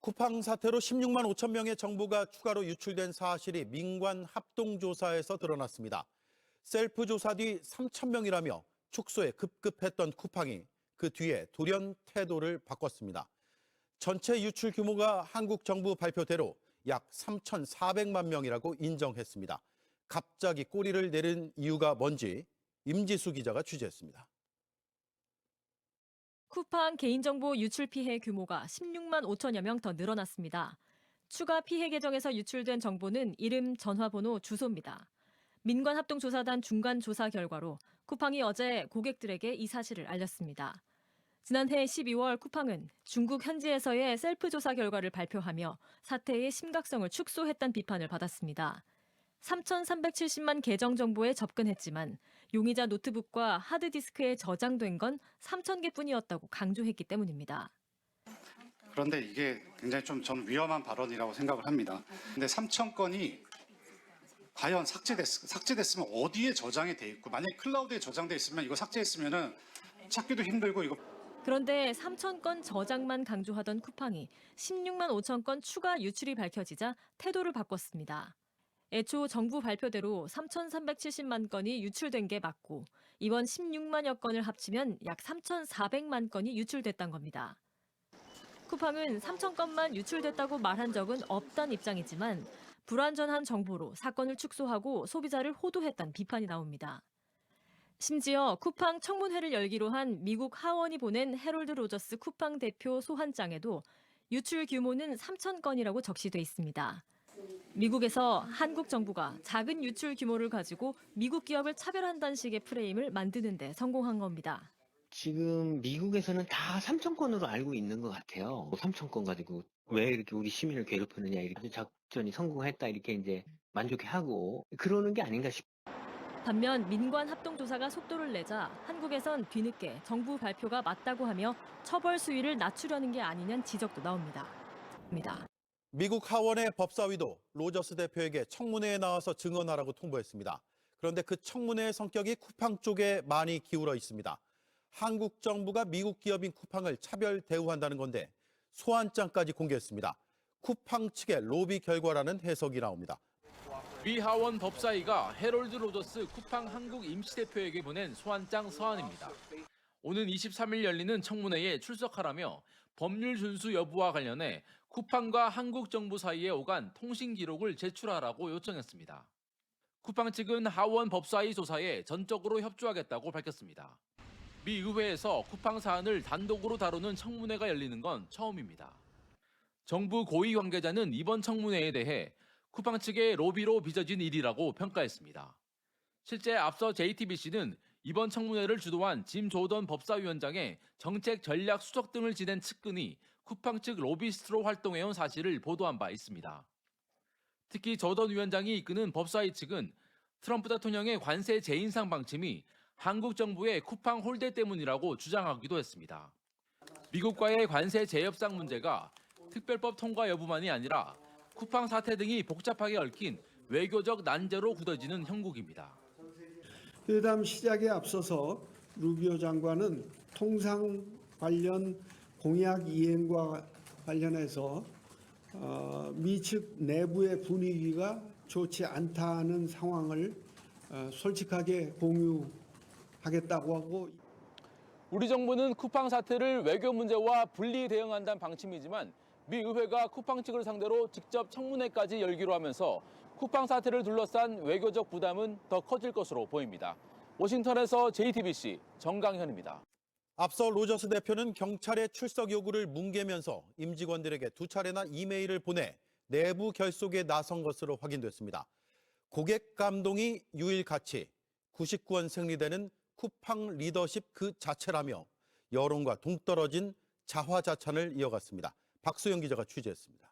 쿠팡 사태로 16만 5천 명의 정보가 추가로 유출된 사실이 민관 합동조사에서 드러났습니다. 셀프 조사 뒤 3천 명이라며 축소에 급급했던 쿠팡이 그 뒤에 돌연 태도를 바꿨습니다. 전체 유출 규모가 한국 정부 발표대로 약 3,400만 명이라고 인정했습니다. 갑자기 꼬리를 내린 이유가 뭔지 임지수 기자가 취재했습니다. 쿠팡 개인정보 유출 피해 규모가 16만 5천여 명 더 늘어났습니다. 추가 피해 계정에서 유출된 정보는 이름, 전화번호, 주소입니다. 민관합동조사단 중간 조사 결과로 쿠팡이 어제 고객들에게 이 사실을 알렸습니다. 지난해 12월 쿠팡은 중국 현지에서의 셀프 조사 결과를 발표하며 사태의 심각성을 축소했다는 비판을 받았습니다. 3,370만 계정 정보에 접근했지만 용의자 노트북과 하드디스크에 저장된 건 3,000개뿐이었다고 강조했기 때문입니다. 그런데 이게 굉장히 좀 저는 위험한 발언이라고 생각을 합니다. 근데 3천 건이 과연 삭제됐으면 어디에 저장이 돼 있고, 만약에 클라우드에 저장돼 있으면 이거 삭제했으면은 찾기도 힘들고 이거. 그런데 3,000건 저장만 강조하던 쿠팡이 16만 5천 건 추가 유출이 밝혀지자 태도를 바꿨습니다. 애초 정부 발표대로 3,370만 건이 유출된 게 맞고 이번 16만여 건을 합치면 약 3,400만 건이 유출됐다는 겁니다. 쿠팡은 3천 건만 유출됐다고 말한 적은 없다는 입장이지만 불완전한 정보로 사건을 축소하고 소비자를 호도했다는 비판이 나옵니다. 심지어 쿠팡 청문회를 열기로 한 미국 하원이 보낸 해롤드 로저스 쿠팡 대표 소환장에도 유출 규모는 3천 건이라고 적시돼 있습니다. 미국에서 한국 정부가 작은 유출 규모를 가지고 미국 기업을 차별한다는 식의 프레임을 만드는 데 성공한 겁니다. 지금 미국에서는 다 3,000건으로 알고 있는 것 같아요. 3,000건 가지고 왜 이렇게 우리 시민을 괴롭히느냐, 이렇게 작전이 성공했다, 이렇게 이제 만족해하고 그러는 게 아닌가 싶어요. 반면 민관 합동조사가 속도를 내자 한국에선 뒤늦게 정부 발표가 맞다고 하며 처벌 수위를 낮추려는 게 아니냐는 지적도 나옵니다. 미국 하원의 법사위도 로저스 대표에게 청문회에 나와서 증언하라고 통보했습니다. 그런데 그 청문회의 성격이 쿠팡 쪽에 많이 기울어 있습니다. 한국 정부가 미국 기업인 쿠팡을 차별 대우한다는 건데 소환장까지 공개했습니다. 쿠팡 측의 로비 결과라는 해석이 나옵니다. 미 하원 법사위가 해롤드 로저스 쿠팡 한국 임시대표에게 보낸 소환장 서한입니다. 오는 23일 열리는 청문회에 출석하라며 법률 준수 여부와 관련해 쿠팡과 한국 정부 사이에 오간 통신 기록을 제출하라고 요청했습니다. 쿠팡 측은 하원 법사위 조사에 전적으로 협조하겠다고 밝혔습니다. 미 의회에서 쿠팡 사안을 단독으로 다루는 청문회가 열리는 건 처음입니다. 정부 고위 관계자는 이번 청문회에 대해 쿠팡 측의 로비로 빚어진 일이라고 평가했습니다. 실제 앞서 JTBC는 이번 청문회를 주도한 짐 조던 법사위원장의 정책 전략 수석 등을 지낸 측근이 쿠팡 측 로비스트로 활동해온 사실을 보도한 바 있습니다. 특히 조던 위원장이 이끄는 법사위 측은 트럼프 대통령의 관세 재인상 방침이 한국 정부의 쿠팡 홀대 때문이라고 주장하기도 했습니다. 미국과의 관세 재협상 문제가 특별법 통과 여부만이 아니라 쿠팡 사태 등이 복잡하게 얽힌 외교적 난제로 굳어지는 형국입니다. 회담 시작에 앞서서 루비오 장관은 통상 관련 공약 이행과 관련해서 미 측 내부의 분위기가 좋지 않다는 상황을 솔직하게 공유하겠다고 하고, 우리 정부는 쿠팡 사태를 외교 문제와 분리 대응한다는 방침이지만 미 의회가 쿠팡 측을 상대로 직접 청문회까지 열기로 하면서 쿠팡 사태를 둘러싼 외교적 부담은 더 커질 것으로 보입니다. 워싱턴에서 JTBC 정강현입니다. 앞서 로저스 대표는 경찰의 출석 요구를 뭉개면서 임직원들에게 2차례나 이메일을 보내 내부 결속에 나선 것으로 확인됐습니다. 고객 감동이 유일 가치, 99원 생리되는 쿠팡 리더십 그 자체라며 여론과 동떨어진 자화자찬을 이어갔습니다. 박수영 기자가 취재했습니다.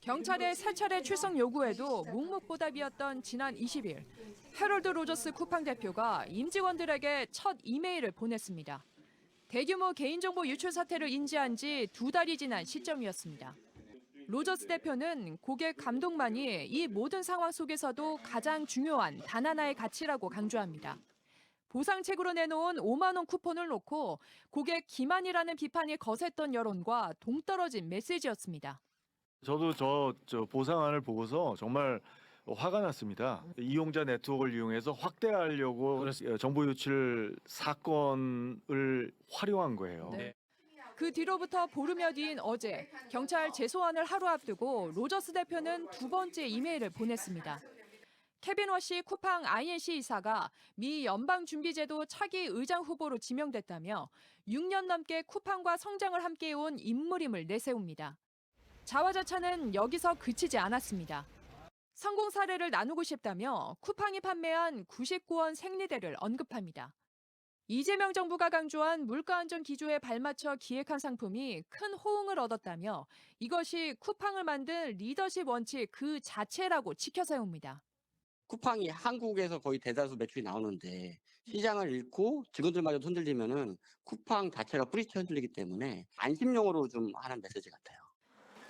경찰의 세 차례 출석 요구에도 묵묵부답이었던 지난 20일, 해롤드 로저스 쿠팡 대표가 임직원들에게 첫 이메일을 보냈습니다. 대규모 개인정보 유출 사태를 인지한 지 2달이 지난 시점이었습니다. 로저스 대표는 고객 감동만이 이 모든 상황 속에서도 가장 중요한 단 하나의 가치라고 강조합니다. 보상책으로 내놓은 5만 원 쿠폰을 놓고 고객 기만이라는 비판이 거셌던 여론과 동떨어진 메시지였습니다. 저도 저 보상안을 보고서 정말 화가 났습니다. 이용자 네트워크를 이용해서 확대하려고 정보 유출 사건을 활용한 거예요. 네. 그 뒤로부터 보름여 뒤인 어제 경찰 재소환을 하루 앞두고 로저스 대표는 두 번째 이메일을 보냈습니다. 케빈 워시 쿠팡 INC 이사가 미 연방준비제도 차기 의장 후보로 지명됐다며 6년 넘게 쿠팡과 성장을 함께해온 인물임을 내세웁니다. 자화자찬은 여기서 그치지 않았습니다. 성공 사례를 나누고 싶다며 쿠팡이 판매한 99원 생리대를 언급합니다. 이재명 정부가 강조한 물가안전 기조에 발맞춰 기획한 상품이 큰 호응을 얻었다며 이것이 쿠팡을 만든 리더십 원칙 그 자체라고 치켜 세웁니다. 쿠팡이 한국에서 거의 대다수 매출이 나오는데 시장을 잃고 직원들마저 흔들리면은 쿠팡 자체가 뿌리쳐 흔들리기 때문에 안심용으로 좀 하는 메시지 같아요.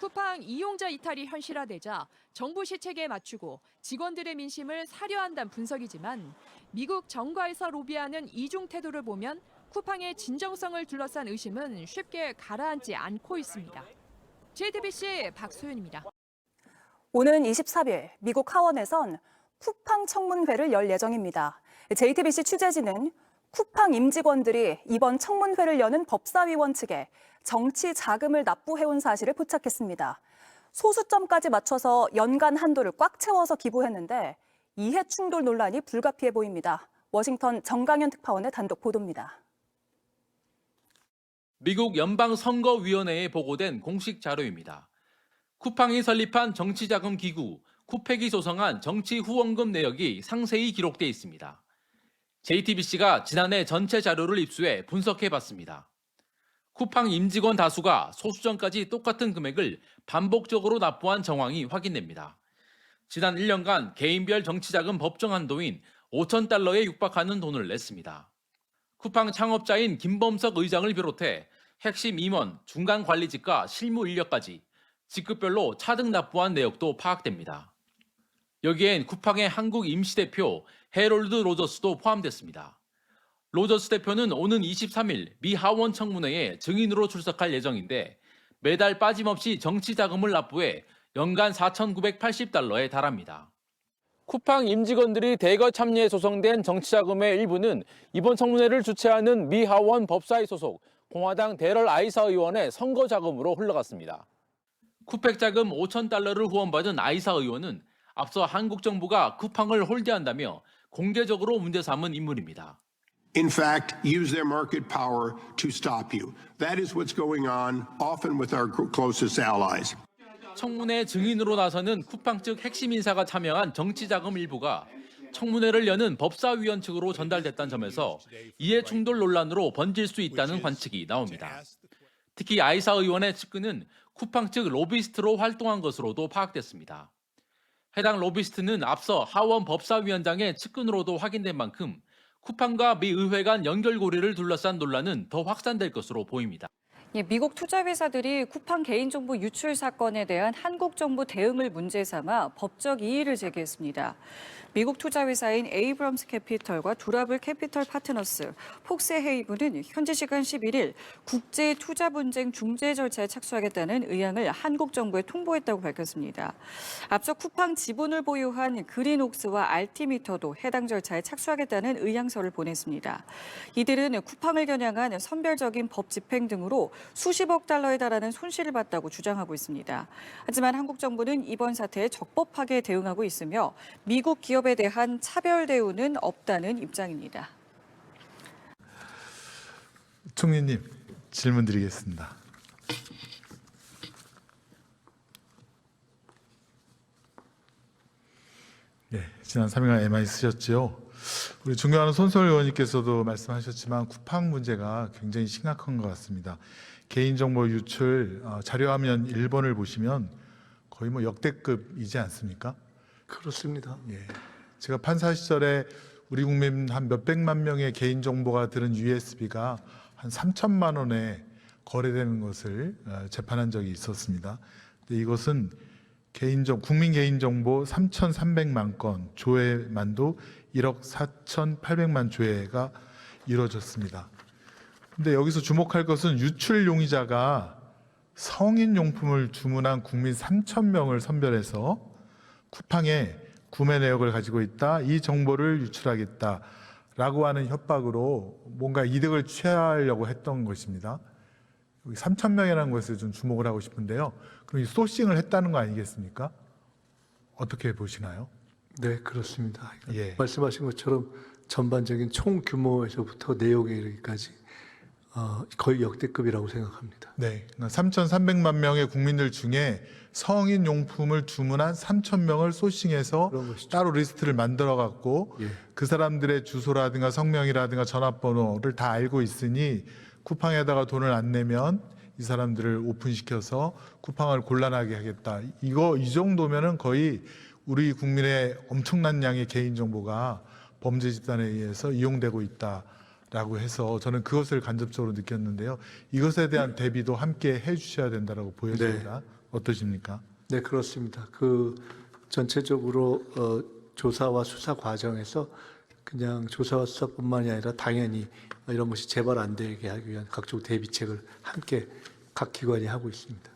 쿠팡 이용자 이탈이 현실화되자 정부 시책에 맞추고 직원들의 민심을 사려 한다는 분석이지만 미국 정가에서 로비하는 이중 태도를 보면 쿠팡의 진정성을 둘러싼 의심은 쉽게 가라앉지 않고 있습니다. JTBC 박소연입니다. 오는 23일 미국 하원에선 쿠팡 청문회를 열 예정입니다. JTBC 취재진은 쿠팡 임직원들이 이번 청문회를 여는 법사위원 측에 정치 자금을 납부해온 사실을 포착했습니다. 소수점까지 맞춰서 연간 한도를 꽉 채워서 기부했는데 이해 충돌 논란이 불가피해 보입니다. 워싱턴 정강현 특파원의 단독 보도입니다. 미국 연방선거위원회에 보고된 공식 자료입니다. 쿠팡이 설립한 정치자금 기구 쿠팩이 조성한 정치 후원금 내역이 상세히 기록돼 있습니다. JTBC가 지난해 전체 자료를 입수해 분석해봤습니다. 쿠팡 임직원 다수가 소수점까지 똑같은 금액을 반복적으로 납부한 정황이 확인됩니다. 지난 1년간 개인별 정치자금 법정 한도인 $5,000에 육박하는 돈을 냈습니다. 쿠팡 창업자인 김범석 의장을 비롯해 핵심 임원, 중간 관리직과 실무 인력까지 직급별로 차등 납부한 내역도 파악됩니다. 여기엔 쿠팡의 한국 임시대표 해롤드 로저스도 포함됐습니다. 로저스 대표는 오는 23일 미 하원 청문회에 증인으로 출석할 예정인데 매달 빠짐없이 정치 자금을 납부해 연간 $4,980에 달합니다. 쿠팡 임직원들이 대거 참여해 조성된 정치 자금의 일부는 이번 청문회를 주최하는 미 하원 법사위 소속 공화당 데럴 아이사 의원의 선거 자금으로 흘러갔습니다. 쿠팩 자금 $5,000를 후원받은 아이사 의원은 앞서 한국 정부가 쿠팡을 홀대한다며 공개적으로 문제 삼은 인물입니다. In fact, use their market power to stop you. That is what's going on often with our closest allies. 청문회 증인으로 나서는 쿠팡 측 핵심 인사가 참여한 정치자금 일부가 청문회를 여는 법사위원 측으로 전달됐다는 점에서 이해 충돌 논란으로 번질 수 있다는 관측이 나옵니다. 특히 아이사 의원의 측근은 쿠팡 측 로비스트로 활동한 것으로도 파악됐습니다. 해당 로비스트는 앞서 하원 법사위원장의 측근으로도 확인된 만큼 쿠팡과 미 의회 간 연결고리를 둘러싼 논란은 더 확산될 것으로 보입니다. 미국 투자회사들이 쿠팡 개인정보 유출 사건에 대한 한국 정부 대응을 문제 삼아 법적 이의를 제기했습니다. 미국 투자회사인 에이브럼스 캐피털과 두라블 캐피털 파트너스, 폭스 헤이브는 현지 시간 11일 국제 투자 분쟁 중재 절차에 착수하겠다는 의향을 한국 정부에 통보했다고 밝혔습니다. 앞서 쿠팡 지분을 보유한 그린옥스와 알티미터도 해당 절차에 착수하겠다는 의향서를 보냈습니다. 이들은 쿠팡을 겨냥한 선별적인 법 집행 등으로 수십억 달러에 달하는 손실을 봤다고 주장하고 있습니다. 하지만 한국 정부는 이번 사태에 적법하게 대응하고 있으며 미국 기업에 대한 차별 대우는 없다는 입장입니다. 총리님, 질문 드리겠습니다. 네, 지난 3일간 MI 쓰셨죠? 우리 존경하는 손석희 의원님께서도 말씀하셨지만 쿠팡 문제가 굉장히 심각한 것 같습니다. 개인정보 유출 자료화면 1번을 보시면 거의 역대급이지 않습니까? 그렇습니다. 예. 제가 판사 시절에 우리 국민 한 몇백만 명의 개인정보가 들은 USB가 한 3천만 원에 거래되는 것을 재판한 적이 있었습니다. 근데 이것은 국민 개인정보 3,300만 건, 조회만도 1억 4,800만 조회가 이루어졌습니다. 근데 여기서 주목할 것은 유출 용의자가 성인 용품을 주문한 국민 3,000명을 선별해서 쿠팡에 구매 내역을 가지고 있다, 이 정보를 유출하겠다라고 하는 협박으로 뭔가 이득을 취하려고 했던 것입니다. 여기 3,000명이라는 것에 좀 주목을 하고 싶은데요. 그럼 이 소싱을 했다는 거 아니겠습니까? 어떻게 보시나요? 네, 그렇습니다. 예. 말씀하신 것처럼 전반적인 총 규모에서부터 내용에 이르기까지 거의 역대급이라고 생각합니다. 네, 3,300만 명의 국민들 중에 성인 용품을 주문한 3,000명을 소싱해서 그런 것이죠. 따로 리스트를 만들어 갖고 예. 그 사람들의 주소라든가 성명이라든가 전화번호를 다 알고 있으니 쿠팡에다가 돈을 안 내면 이 사람들을 오픈시켜서 쿠팡을 곤란하게 하겠다. 이 정도면은 거의 우리 국민의 엄청난 양의 개인 정보가 범죄 집단에 의해서 이용되고 있다라고 해서 저는 그것을 간접적으로 느꼈는데요. 이것에 대한 대비도 함께 해주셔야 된다라고 보여집니다. 어떠십니까? 네, 그렇습니다. 전체적으로 조사와 수사 과정에서 그냥 조사와 수사뿐만이 아니라 당연히 이런 것이 재발 안 되게 하기 위한 각종 대비책을 함께 각 기관이 하고 있습니다.